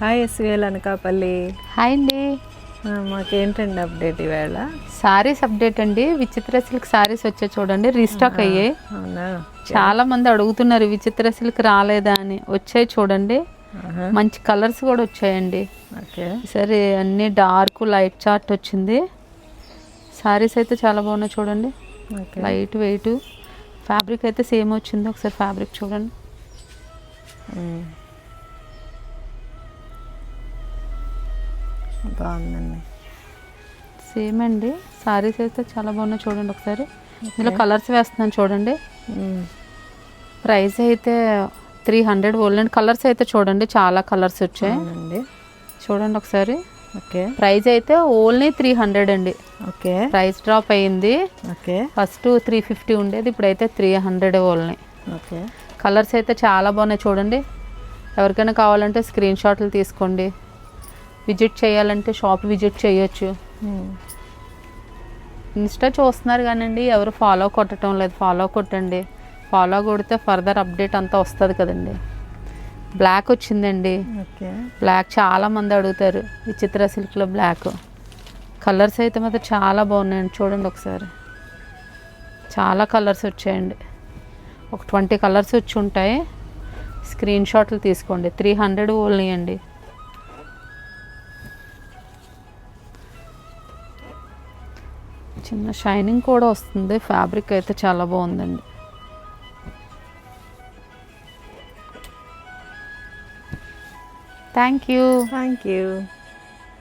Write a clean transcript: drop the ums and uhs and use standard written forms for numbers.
Hi SVL Anakapalli. Hi అండి. మాకేంటండి update ఈవేళ? Saris update అండి. విచిత్ర సిల్క్ సారీస్ వచ్చాయి చూడండి, రీస్టాక్ అయ్యాయి. అవునా? చాలా మంది అడుగుతున్నారు విచిత్ర సిల్క్ రాలేదా అని. వచ్చాయి చూడండి, మంచి కలర్స్ కూడా వచ్చాయండి. ఓకే, సరే అన్నీ డార్క్ లైట్ చార్ట్ వచ్చింది. సారీస్ అయితే చాలా బాగున్నాయి చూడండి, లైట్ వెయిట్. ఫ్యాబ్రిక్ అయితే సేమ్ వచ్చింది, ఒకసారి ఫ్యాబ్రిక్ చూడండి. బాగుందండి, సేమ్ అండి. సారీస్ అయితే చాలా బాగున్నాయి చూడండి ఒకసారి. ఇందులో కలర్స్ వేస్తున్నాను చూడండి. ప్రైస్ అయితే 300 ఓన్లీ. కలర్స్ అయితే చూడండి, చాలా కలర్స్ వచ్చాయి చూడండి ఒకసారి. ఓకే, ప్రైస్ అయితే ఓన్లీ 300 అండి. ఓకే, ప్రైస్ డ్రాప్ అయ్యింది. ఓకే, ఫస్ట్ 350 ఉండేది, ఇప్పుడైతే 300 ఓన్లీ. ఓకే, కలర్స్ అయితే చాలా బాగున్నాయి చూడండి. ఎవరికైనా కావాలంటే స్క్రీన్ షాట్లు తీసుకోండి. విజిట్ చేయాలంటే షాప్ విజిట్ చేయొచ్చు. ఇన్స్టా చూస్తున్నారు కానండి, ఎవరు ఫాలో కొట్టడం లేదు. ఫాలో కొట్టండి, ఫాలో కొడితే ఫర్దర్ అప్డేట్ అంతా వస్తుంది కదండి. బ్లాక్ వచ్చిందండి. ఓకే, బ్లాక్ చాలా మంది అడుగుతారు, విచిత్ర సిల్క్లో బ్లాక్. కలర్స్ అయితే మాత్రం చాలా బాగున్నాయండి చూడండి ఒకసారి. చాలా కలర్స్ వచ్చాయండి, ఒక 20 కలర్స్ వచ్చి ఉంటాయి. స్క్రీన్ షాట్లు తీసుకోండి. 300 ఓన్లీ అండి. చిన్న షైనింగ్ కూడా వస్తుంది. ఫ్యాబ్రిక్ అయితే చాలా బాగుందండి. Thank you. Thank you.